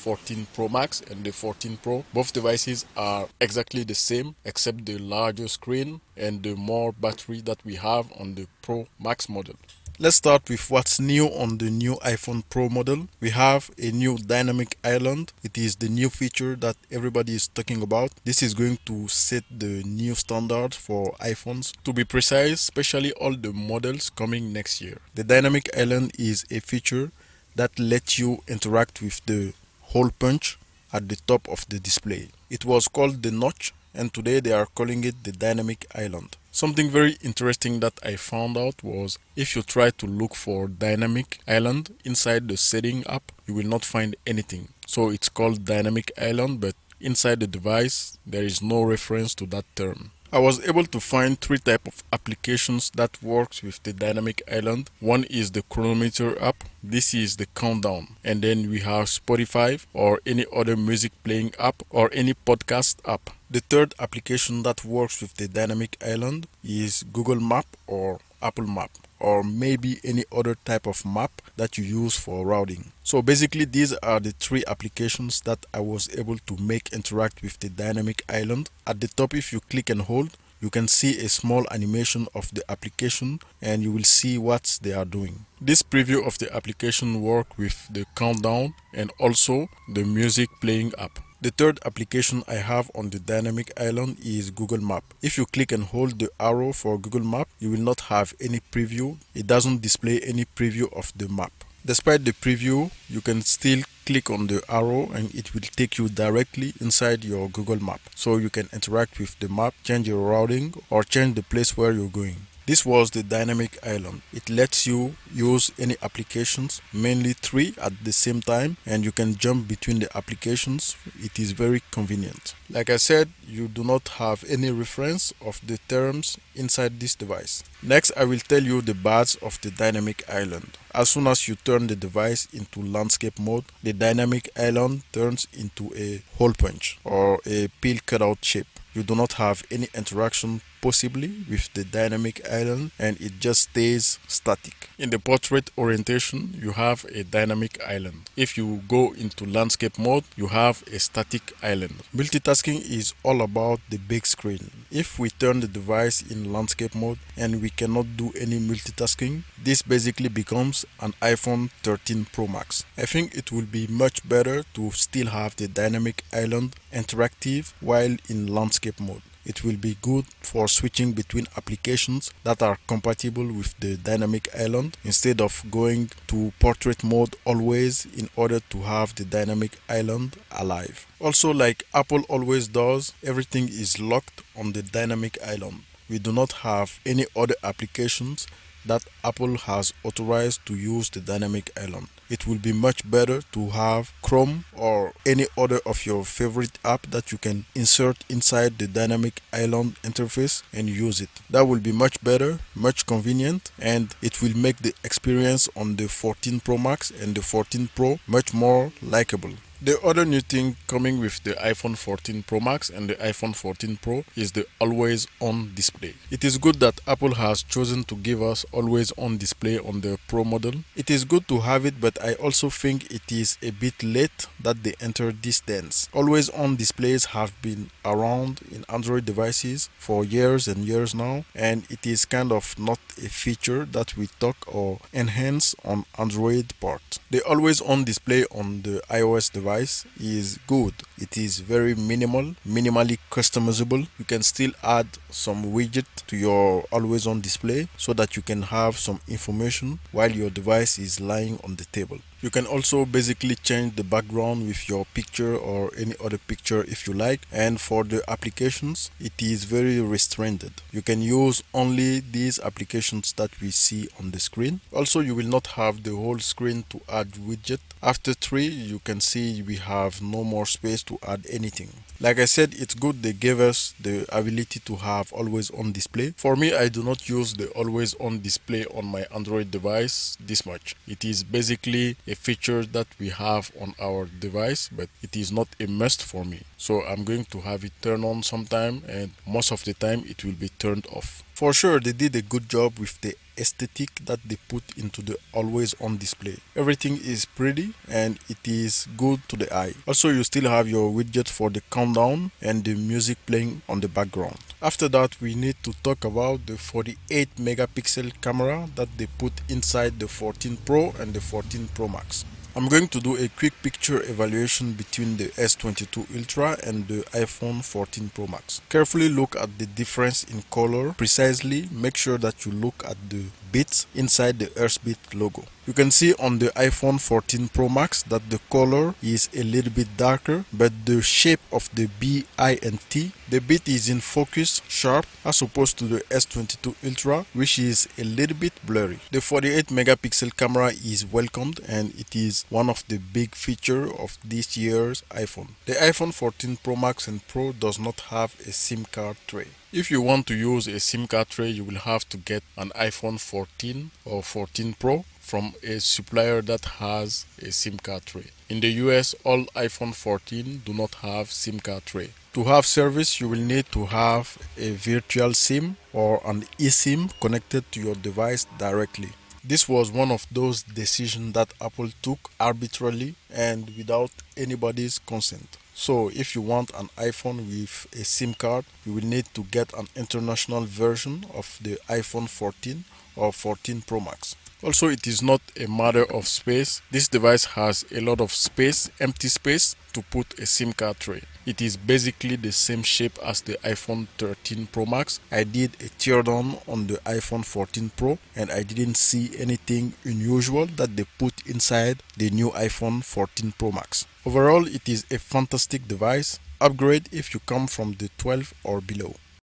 14 Pro Max and the 14 Pro. Both devices are exactly the same except the larger screen and the more battery that we have on the Pro Max model. Let's start with what's new on the new iPhone Pro model. We have a new dynamic island. It is the new feature that everybody is talking about. This is going to set the new standard for iPhones. To be precise, especially all the models coming next year. The dynamic island is a feature that lets you interact with the hole punch at the top of the display. It was called the notch, and today they are calling it the dynamic island. Something very interesting that I found out was if you try to look for dynamic island inside the setting app, you will not find anything. So it's called dynamic island, but inside the device there is no reference to that term. I was able to find three types of applications that works with the dynamic island. One is the chronometer app. This is the countdown. And then we have Spotify or any other music playing app or any podcast app. The third application that works with the dynamic island is Google Map or Apple Map, or maybe any other type of map that you use for routing. So basically these are the three applications that I was able to make interact with the dynamic island. At the top, if you click and hold, you can see a small animation of the application and you will see what they are doing. This preview of the application works with the countdown and also the music playing app. The third application I have on the dynamic island is Google Map. If you click and hold the arrow for Google Map, you will not have any preview. It doesn't display any preview of the map. Despite the preview, you can still click on the arrow and it will take you directly inside your Google Map. So you can interact with the map, change your routing, or change the place where you're going. This was the dynamic island. It lets you use any applications, mainly 3 at the same time, and you can jump between the applications. It is very convenient. Like I said, you do not have any reference of the terms inside this device. Next, I will tell you the bads of the dynamic island. As soon as you turn the device into landscape mode, the dynamic island turns into a hole punch or a peel cutout shape. You do not have any interaction possibly with the dynamic island and it just stays static. In the portrait orientation, you have a dynamic island. If you go into landscape mode, you have a static island. Multitasking is all about the big screen. If we turn the device in landscape mode and we cannot do any multitasking, this basically becomes an iPhone 13 Pro Max. I think it will be much better to still have the dynamic island interactive while in landscape mode. It will be good for switching between applications that are compatible with the dynamic island instead of going to portrait mode always in order to have the dynamic island alive. Also, like Apple always does, everything is locked on the dynamic island. We do not have any other applications that Apple has authorized to use the dynamic island. It will be much better to have Chrome or any other of your favorite app that you can insert inside the dynamic island interface and use it. That will be much better, much convenient, and it will make the experience on the 14 Pro Max and the 14 Pro much more likable. The other new thing coming with the iPhone 14 Pro Max and the iPhone 14 Pro is the always on display. It is good that Apple has chosen to give us always on display on the Pro model. It is good to have it, but I also think it is a bit late that they entered this dance. Always on displays have been around in Android devices for years and years now, and it is kind of not a feature that we talk or enhance on Android part. The always on display on the iOS device is good. It is very minimally customizable. You can still add some widget to your always on display so that you can have some information while your device is lying on the table. You can also basically change the background with your picture or any other picture if you like, and for the applications it is very restrained. You can use only these applications that we see on the screen. Also, you will not have the whole screen to add widget. After 3, you can see we have no more space to add anything. Like I said, it's good they gave us the ability to have always on display. For me, I do not use the always on display on my Android device this much. It is basically a feature that we have on our device, but it is not a must for me. So I'm going to have it turned on sometime, and most of the time it will be turned off. For sure, they did a good job with the aesthetic that they put into the always on display. Everything is pretty and it is good to the eye. Also, you still have your widget for the countdown and the music playing on the background. After that, we need to talk about the 48 megapixel camera that they put inside the 14 Pro and the 14 Pro Max. I'm going to do a quick picture evaluation between the S22 Ultra and the iPhone 14 Pro Max. Carefully look at the difference in color. Precisely make sure that you look at the bits inside the Earthbit logo. You can see on the iPhone 14 Pro Max that the color is a little bit darker, but the shape of the B, I and T, the bit is in focus, sharp, as opposed to the S22 Ultra, which is a little bit blurry. The 48 megapixel camera is welcomed and it is one of the big features of this year's iPhone. The iPhone 14 Pro Max and Pro does not have a SIM card tray. If you want to use a SIM card tray, you will have to get an iPhone 14 or 14 Pro from a supplier that has a SIM card tray. In the US, all iPhone 14 do not have SIM card tray. To have service, you will need to have a virtual SIM or an eSIM connected to your device directly. This was one of those decisions that Apple took arbitrarily and without anybody's consent. So if you want an iPhone with a SIM card, you will need to get an international version of the iPhone 14 or 14 Pro Max. Also, it is not a matter of space. This device has a lot of space, empty space, to put a SIM card tray. It is basically the same shape as the iPhone 13 Pro Max. I did a teardown on the iPhone 14 Pro and I didn't see anything unusual that they put inside the new iPhone 14 Pro Max. Overall, it is a fantastic device. Upgrade if you come from the 12 or below.